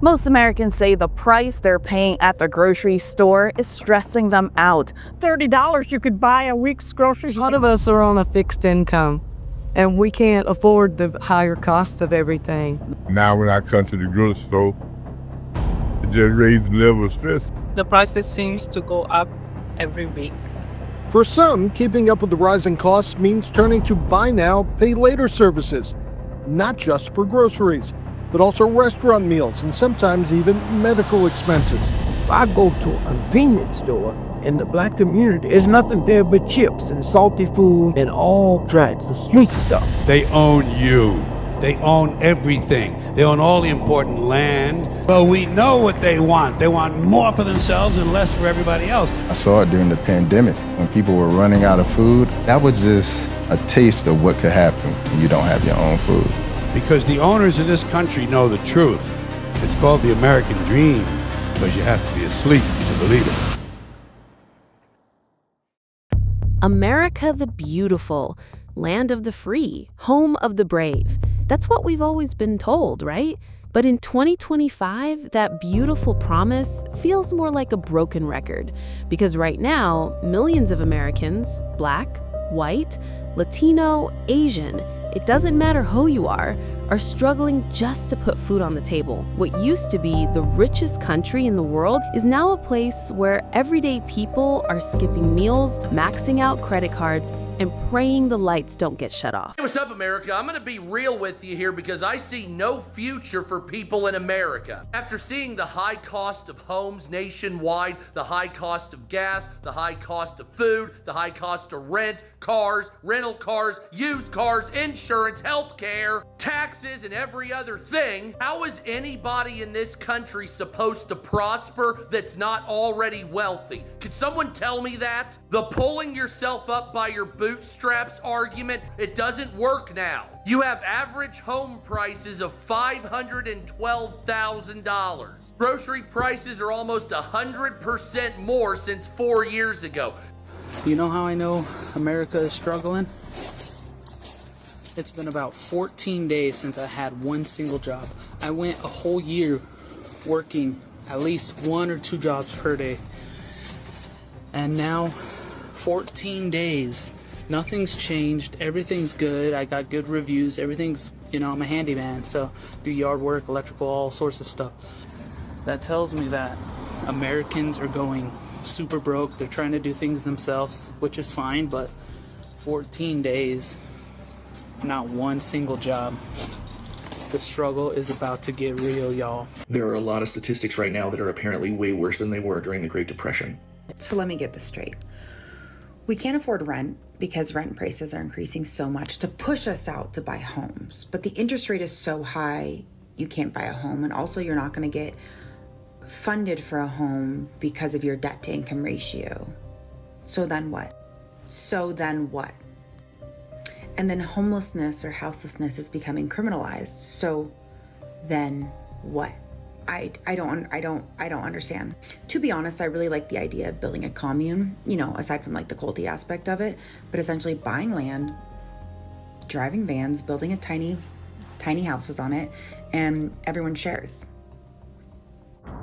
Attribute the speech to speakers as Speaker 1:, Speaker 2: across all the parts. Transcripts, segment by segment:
Speaker 1: Most Americans say the price they're paying at the grocery store is stressing them out.
Speaker 2: $30, you could buy a week's groceries.
Speaker 3: A lot of us are on a fixed income, and we can't afford the higher cost of everything.
Speaker 4: Now when I come to the grocery store, it just raises the level of stress.
Speaker 5: The prices seems to go up every week.
Speaker 6: For some, keeping up with the rising costs means turning to buy now, pay later services, not just for groceries, but also restaurant meals and sometimes even medical expenses.
Speaker 7: If I go to a convenience store in the black community, there's nothing there but chips and salty food and all kinds of sweet stuff.
Speaker 8: They own you. They own everything. They own all the important land. But we know what they want. They want more for themselves and less for everybody else.
Speaker 9: I saw it during the pandemic when people were running out of food. That was just a taste of what could happen when you don't have your own food.
Speaker 8: Because the owners of this country know the truth. It's called the American dream, but you have to be asleep to believe it.
Speaker 10: America the beautiful, land of the free, home of the brave. That's what we've always been told, right? But in 2025, that beautiful promise feels more like a broken record. Because right now, millions of Americans, Black, white, Latino, Asian, it doesn't matter who you are struggling just to put food on the table. What used to be the richest country in the world is now a place where everyday people are skipping meals, maxing out credit cards, and praying the lights don't get shut off.
Speaker 11: Hey, what's up, America? I'm gonna be real with you here because I see no future for people in America. After seeing the high cost of homes nationwide, the high cost of gas, the high cost of food, the high cost of rent, cars, rental cars, used cars, insurance, healthcare, taxes, and every other thing, how is anybody in this country supposed to prosper that's not already wealthy? Could someone tell me that? The pulling yourself up by your bootstraps argument, it doesn't work now. You have average home prices of $512,000. Grocery prices are almost 100% more since 4 years ago.
Speaker 5: You know how I know America is struggling? It's been about 14 days since I had one single job. I went a whole year working at least 1 or 2 jobs per day. And now, 14 days, nothing's changed, everything's good, I got good reviews, everything's, I'm a handyman, so do yard work, electrical, all sorts of stuff. That tells me that Americans are going super broke, they're trying to do things themselves, which is fine, but 14 days, not one single job. The struggle is about to get real, y'all.
Speaker 12: There are a lot of statistics right now that are apparently way worse than they were during the Great Depression.
Speaker 13: So let me get this straight. We can't afford rent because rent prices are increasing so much to push us out to buy homes. But the interest rate is so high, you can't buy a home. And also you're not going to get funded for a home because of your debt to income ratio. So then what? And then homelessness or houselessness is becoming criminalized. So then what? I don't understand. To be honest, I really like the idea of building a commune, aside from like the culty aspect of it, but essentially buying land, driving vans, building a tiny houses on it, and everyone shares.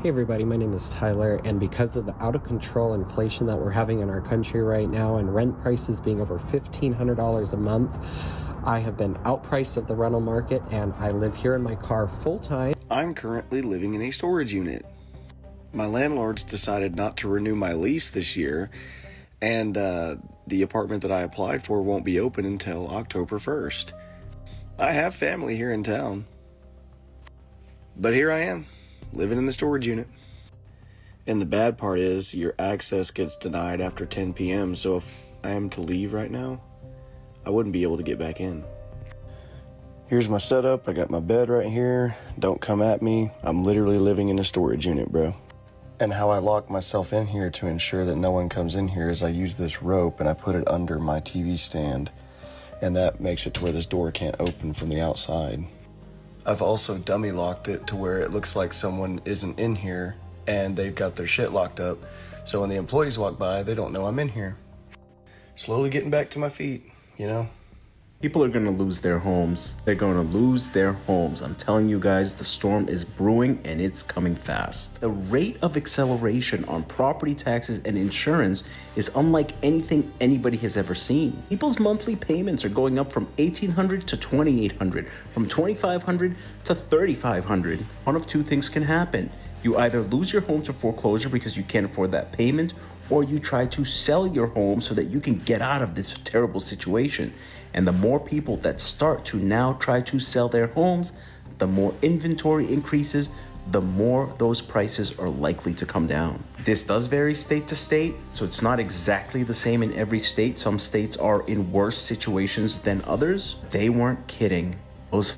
Speaker 14: Hey everybody, my name is Tyler, and because of the out-of-control inflation that we're having in our country right now and rent prices being over $1,500 a month, I have been outpriced at the rental market and I live here in my car full-time.
Speaker 15: I'm currently living in a storage unit. My landlord's decided not to renew my lease this year, and the apartment that I applied for won't be open until October 1st. I have family here in town, but here I am, living in the storage unit. And the bad part is your access gets denied after 10 p.m. So if I am to leave right now, I wouldn't be able to get back in. Here's my setup. I got my bed right here. Don't come at me. I'm literally living in a storage unit, bro. And how I lock myself in here to ensure that no one comes in here is I use this rope and I put it under my TV stand. And that makes it to where this door can't open from the outside. I've also dummy locked it to where it looks like someone isn't in here and they've got their shit locked up. So when the employees walk by, they don't know I'm in here. Slowly getting back to my feet,
Speaker 16: People are going to lose their homes. They're going to lose their homes. I'm telling you guys, the storm is brewing and it's coming fast. The rate of acceleration on property taxes and insurance is unlike anything anybody has ever seen. People's monthly payments are going up from $1,800 to $2,800, from $2,500 to $3,500. One of two things can happen. You either lose your home to foreclosure because you can't afford that payment, or you try to sell your home so that you can get out of this terrible situation. And the more people that start to now try to sell their homes, the more inventory increases, the more those prices are likely to come down. This does vary state to state, so it's not exactly the same in every state. Some states are in worse situations than others. They weren't kidding. Those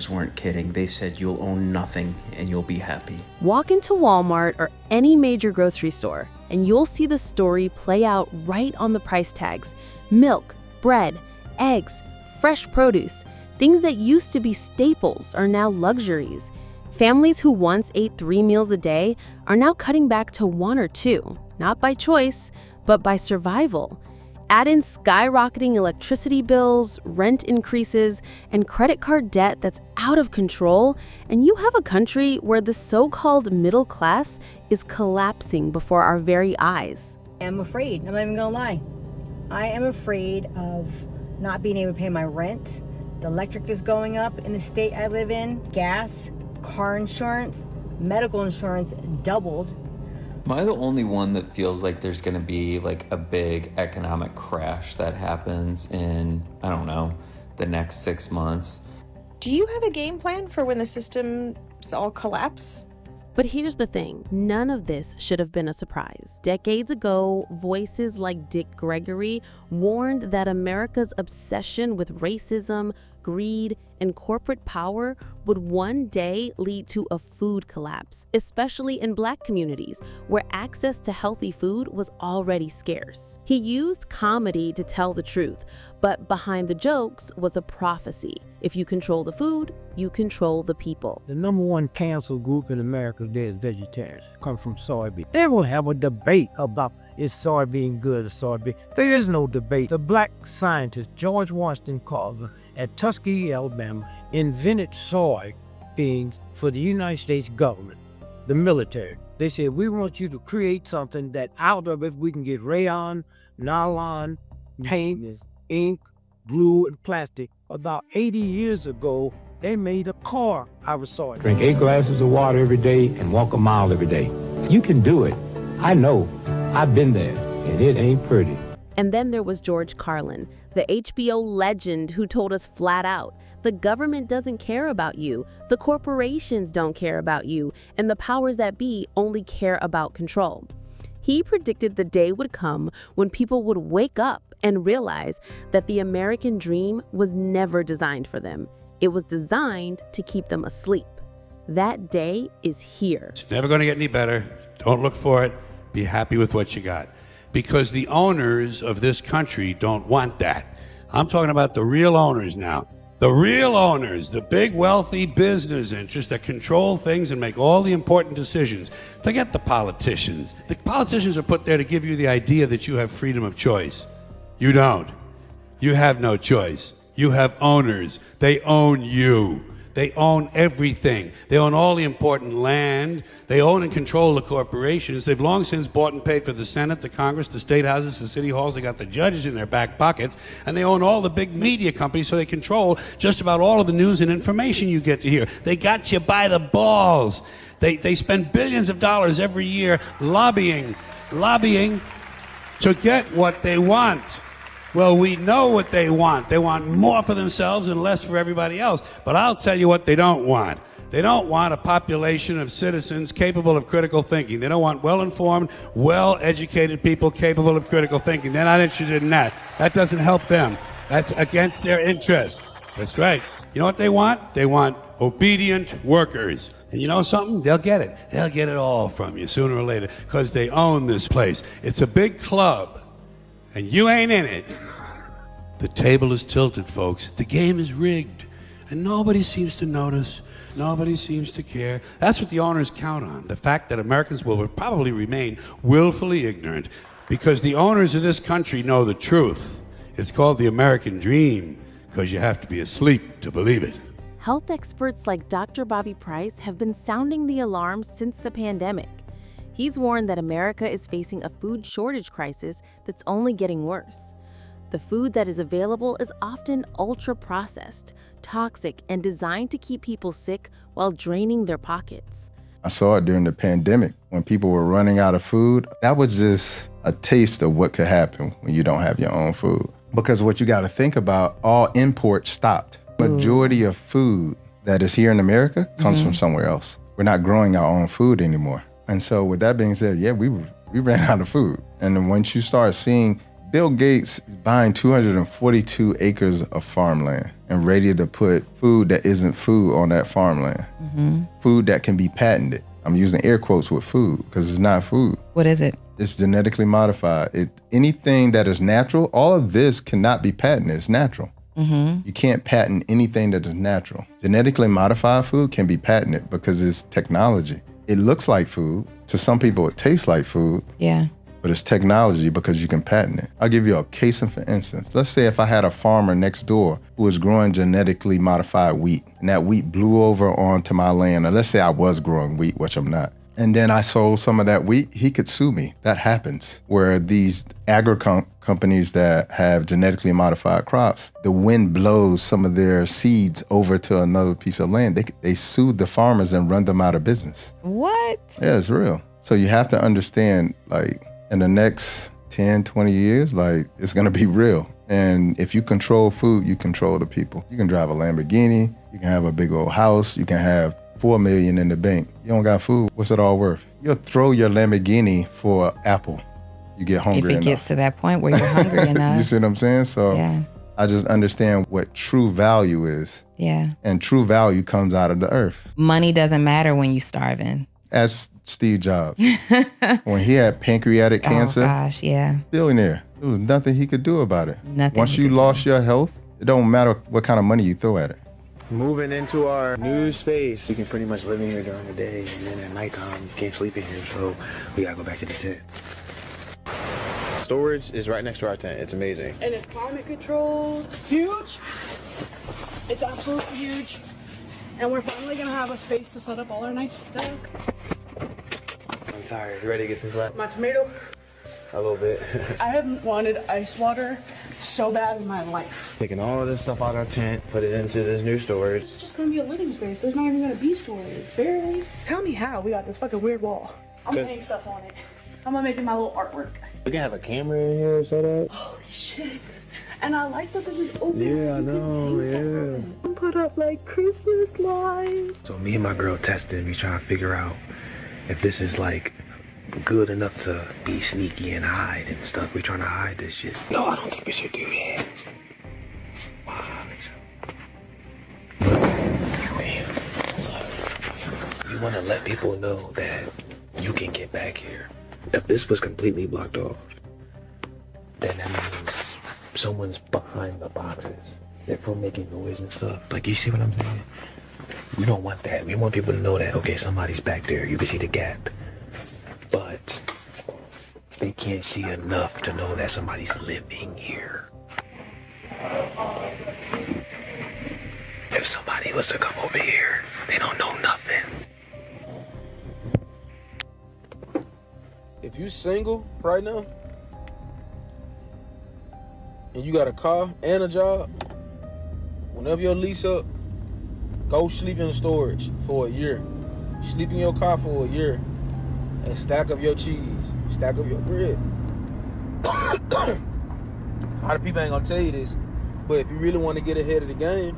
Speaker 16: weren't kidding. They said you'll own nothing and you'll be happy.
Speaker 10: Walk into Walmart or any major grocery store, and you'll see the story play out right on the price tags. Milk, bread, eggs, fresh produce, things that used to be staples are now luxuries. Families who once ate 3 meals a day are now cutting back to 1 or 2, not by choice, but by survival. Add in skyrocketing electricity bills, rent increases, and credit card debt that's out of control, and you have a country where the so-called middle class is collapsing before our very eyes.
Speaker 17: I'm afraid. I'm not even gonna lie. I am afraid of not being able to pay my rent. The electric is going up in the state I live in. Gas, car insurance, medical insurance doubled.
Speaker 18: Am I the only one that feels like there's going to be like a big economic crash that happens in, I don't know, the next 6 months?
Speaker 19: Do you have a game plan for when the systems all collapse?
Speaker 10: But here's the thing, none of this should have been a surprise. Decades ago, voices like Dick Gregory warned that America's obsession with racism, greed, and corporate power would one day lead to a food collapse, especially in Black communities where access to healthy food was already scarce. He used comedy to tell the truth, but behind the jokes was a prophecy. If you control the food, you control the people.
Speaker 7: The #1 cancel group in America today is vegetarians. Come from soybean. They will have a debate about is soybean good or soybean. There is no debate. The Black scientist George Washington Carver at Tuskegee, Alabama, invented soybeans for the United States government, the military. They said, we want you to create something that out of it we can get rayon, nylon, paint, ink, glue, and plastic. About 80 years ago, they made a car out of soy.
Speaker 20: Drink 8 glasses of water every day and walk a mile every day. You can do it. I know. I've been there, and it ain't pretty.
Speaker 10: And then there was George Carlin, the HBO legend who told us flat out, the government doesn't care about you, the corporations don't care about you, and the powers that be only care about control. He predicted the day would come when people would wake up and realize that the American dream was never designed for them. It was designed to keep them asleep. That day is here.
Speaker 8: It's never going to get any better. Don't look for it. Be happy with what you got. Because the owners of this country don't want that. I'm talking about the real owners now. The real owners, the big wealthy business interests that control things and make all the important decisions. Forget the politicians. The politicians are put there to give you the idea that you have freedom of choice. You don't. You have no choice. You have owners. They own you. They own everything. They own all the important land. They own and control the corporations. They've long since bought and paid for the Senate, the Congress, the state houses, the city halls. They got the judges in their back pockets. And they own all the big media companies, so they control just about all of the news and information you get to hear. They got you by the balls. They spend billions of dollars every year lobbying to get what they want. Well, we know what they want. They want more for themselves and less for everybody else. But I'll tell you what they don't want. They don't want a population of citizens capable of critical thinking. They don't want well-informed, well-educated people capable of critical thinking. They're not interested in that. That doesn't help them. That's against their interest. That's right. You know what they want? They want obedient workers. And you know something? They'll get it. They'll get it all from you sooner or later because they own this place. It's a big club. And you ain't in it. The table is tilted, folks. The game is rigged. And nobody seems to notice. Nobody seems to care. That's what the owners count on. The fact that Americans will probably remain willfully ignorant because the owners of this country know the truth. It's called the American dream. because you have to be asleep to believe it.
Speaker 10: Health experts like Dr. Bobby Price have been sounding the alarm since the pandemic. He's warned that America is facing a food shortage crisis that's only getting worse. The food that is available is often ultra-processed, toxic, and designed to keep people sick while draining their pockets.
Speaker 9: I saw it during the pandemic when people were running out of food. That was just a taste of what could happen when you don't have your own food. Because what you got to think about, all imports stopped. Majority of food that is here in America comes from somewhere else. We're not growing our own food anymore. And so with that being said, yeah, we ran out of food. And then once you start seeing Bill Gates is buying 242 acres of farmland and ready to put food that isn't food on that farmland. Food that can be patented. I'm using air quotes with food because it's not food.
Speaker 21: What is it?
Speaker 9: It's genetically modified. Anything that is natural, all of this cannot be patented. It's natural. You can't patent anything that is natural. Genetically modified food can be patented because it's technology. It looks like food. To some people, it tastes like food.
Speaker 21: Yeah.
Speaker 9: But it's technology because you can patent it. I'll give you a case for instance. Let's say if I had a farmer next door who was growing genetically modified wheat, and that wheat blew over onto my land, or let's say I was growing wheat, which I'm not, and then I sold some of that wheat, he could sue me. That happens. Where these companies that have genetically modified crops, the wind blows some of their seeds over to another piece of land. They sue the farmers and run them out of business.
Speaker 21: What?
Speaker 9: Yeah, it's real. So you have to understand, like, in the next 10, 20 years, like, it's gonna be real. And if you control food, you control the people. You can drive a Lamborghini, you can have a big old house, you can have $4 million in the bank. You don't got food, what's it all worth? You'll throw your Lamborghini for an apple. You get hungry enough.
Speaker 21: If it gets to that point where you're hungry enough.
Speaker 9: You see what I'm saying? So
Speaker 21: yeah.
Speaker 9: I just understand what true value is.
Speaker 21: Yeah.
Speaker 9: And true value comes out of the earth.
Speaker 21: Money doesn't matter when you're starving.
Speaker 9: As Steve Jobs. When he had pancreatic cancer.
Speaker 21: Oh gosh, yeah.
Speaker 9: Billionaire. There was nothing he could do about it.
Speaker 21: Nothing.
Speaker 9: Once you lost your health, it don't matter what kind of money you throw at it.
Speaker 22: Moving into our new space, you can pretty much live in here during the day, and then at nighttime, you can't sleep in here, so we gotta go back to the tent. Storage is right next to our tent. It's amazing.
Speaker 23: And it's climate controlled. Huge. It's absolutely huge. And we're finally gonna have a space to set up all our nice stuff.
Speaker 22: I'm tired. You ready to get this wet?
Speaker 23: My tomato.
Speaker 22: A little bit.
Speaker 23: I haven't wanted ice water so bad in my life.
Speaker 22: Taking all of this stuff out of our tent, put it into this new storage.
Speaker 23: It's just gonna be a living space. There's not even gonna be storage. Barely. Tell me how we got this fucking weird wall. I'm putting stuff on it. I'm gonna make it my little artwork.
Speaker 22: We can have a camera in here set up.
Speaker 23: Holy shit. And I like that this is open.
Speaker 22: Yeah, I know, yeah.
Speaker 23: Put up like Christmas lights.
Speaker 22: So me and my girl tested, we trying to figure out if this is like good enough to be sneaky and hide and stuff. We trying to hide this shit. No, I don't think we should do that. Wow, I think so. Damn. You want to let people know that you can get back here. If this was completely blocked off, then that means someone's behind the boxes. They're from making noise and stuff. Like, you see what I'm saying? We don't want that. We want people to know that, okay, somebody's back there. You can see the gap. But they can't see enough to know that somebody's living here. If somebody was to come over here, they don't know nothing.
Speaker 24: If you single right now, and you got a car and a job, whenever your lease up, go sleep in storage for a year. Sleep in your car for a year and stack up your cheese, stack up your bread. A lot of people ain't gonna tell you this, but if you really want to get ahead of the game,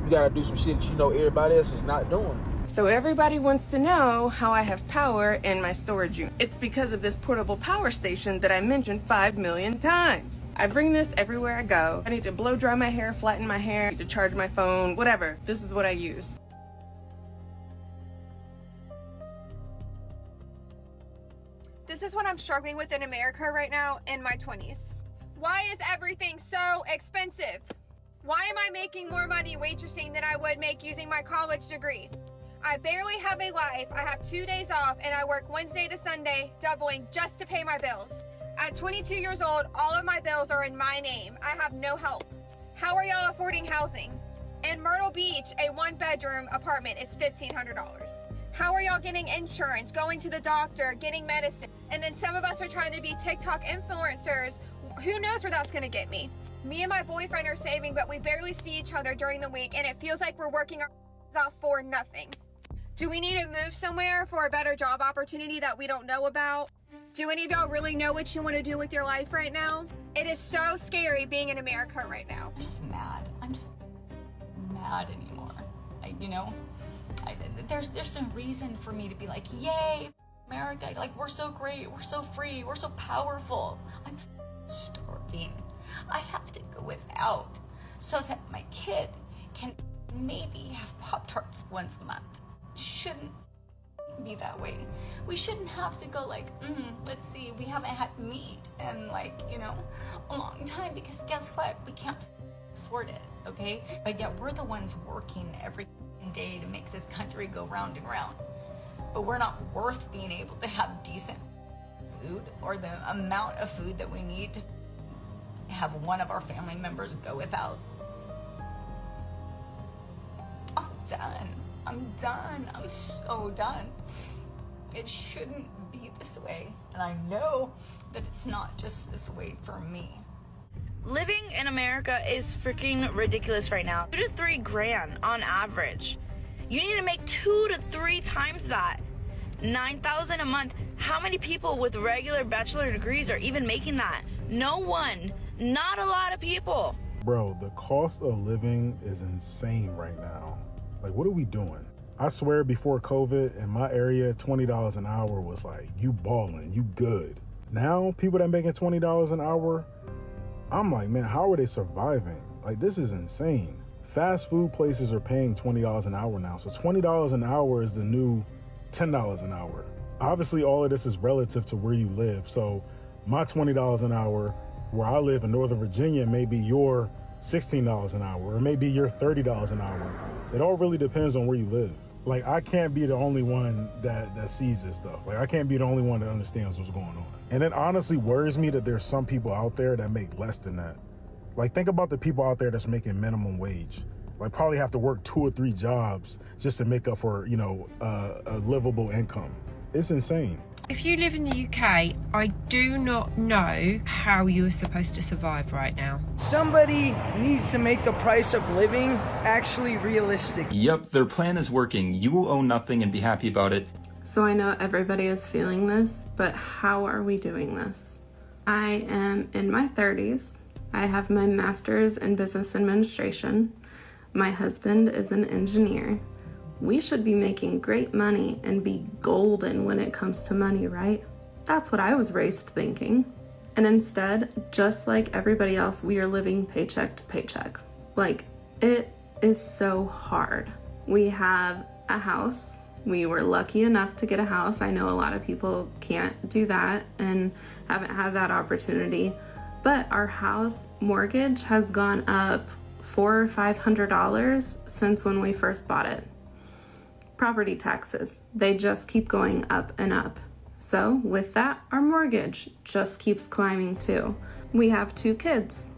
Speaker 24: you gotta do some shit that you know everybody else is not doing.
Speaker 25: So everybody wants to know how I have power in my storage unit. It's because of this portable power station that I mentioned 5 million times. I bring this everywhere I go. I need to blow dry my hair, flatten my hair, I need to charge my phone, whatever. This is what I use.
Speaker 26: This is what I'm struggling with in America right now in my 20s. Why is everything so expensive? Why am I making more money waitressing than I would make using my college degree? I barely have a life. I have 2 days off and I work Wednesday to Sunday, doubling just to pay my bills. At 22 years old, all of my bills are in my name. I have no help. How are y'all affording housing? In Myrtle Beach, a 1-bedroom apartment is $1,500. How are y'all getting insurance, going to the doctor, getting medicine? And then some of us are trying to be TikTok influencers. Who knows where that's gonna get me? Me and my boyfriend are saving, but we barely see each other during the week, and it feels like we're working our out for nothing. Do we need to move somewhere for a better job opportunity that we don't know about? Do any of y'all really know what you want to do with your life right now? It is so scary being in America right now.
Speaker 1: I'm just mad. I'm just mad anymore. There's no reason for me to be like, yay, America, like we're so great, we're so free, we're so powerful. I'm starving. I have to go without so that my kid can maybe have Pop-Tarts once a month. Shouldn't be that way. We shouldn't have to go like, let's see, we haven't had meat in a long time, because guess what? We can't afford it, okay? But yet we're the ones working every day to make this country go round and round. But we're not worth being able to have decent food or the amount of food that we need to have one of our family members go without. I'm done. I'm so done. It shouldn't be this way. And I know that it's not just this way for me.
Speaker 2: Living in America is freaking ridiculous right now. 2 to 3 grand on average. You need to make 2 to 3 times that. $9,000 a month. How many people with regular bachelor degrees are even making that? No one. Not a lot of people.
Speaker 3: Bro, the cost of living is insane right now. Like, what are we doing? I swear before COVID, in my area, $20 an hour was like, you balling, you good. Now, people that making $20 an hour, I'm like, man, how are they surviving? Like, this is insane. Fast food places are paying $20 an hour now. So $20 an hour is the new $10 an hour. Obviously, all of this is relative to where you live. So my $20 an hour, where I live in Northern Virginia, may be your $16 an hour, or maybe your $30 an hour. It all really depends on where you live. Like, I can't be the only one that sees this stuff. Like, I can't be the only one that understands what's going on. And it honestly worries me that there's some people out there that make less than that. Like, think about the people out there that's making minimum wage. Like, probably have to work 2 or 3 jobs just to make up for, a livable income. It's insane.
Speaker 4: If you live in the UK, I do not know how you are supposed to survive right now.
Speaker 6: Somebody needs to make the price of living actually realistic.
Speaker 11: Yep, their plan is working. You will own nothing and be happy about it.
Speaker 27: So I know everybody is feeling this, but how are we doing this? I am in my 30s. I have my master's in business administration. My husband is an engineer. We should be making great money and be golden when it comes to money, right? That's what I was raised thinking. And instead, just like everybody else, we are living paycheck to paycheck. Like, it is so hard. We have a house. We were lucky enough to get a house. I know a lot of people can't do that and haven't had that opportunity. But our house mortgage has gone up $400 or $500 since when we first bought it. Property taxes, they just keep going up and up. So with that, our mortgage just keeps climbing too. We have 2 kids.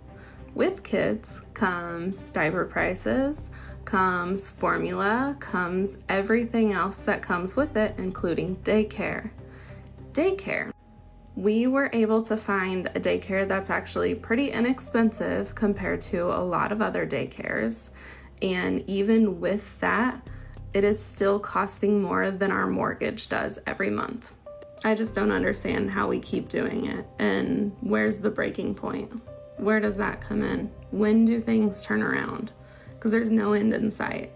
Speaker 27: With kids comes diaper prices, comes formula, comes everything else that comes with it, including daycare. Daycare. We were able to find a daycare that's actually pretty inexpensive compared to a lot of other daycares. And even with that, it is still costing more than our mortgage does every month. I just don't understand how we keep doing it. And where's the breaking point? Where does that come in? When do things turn around? Because there's no end in sight.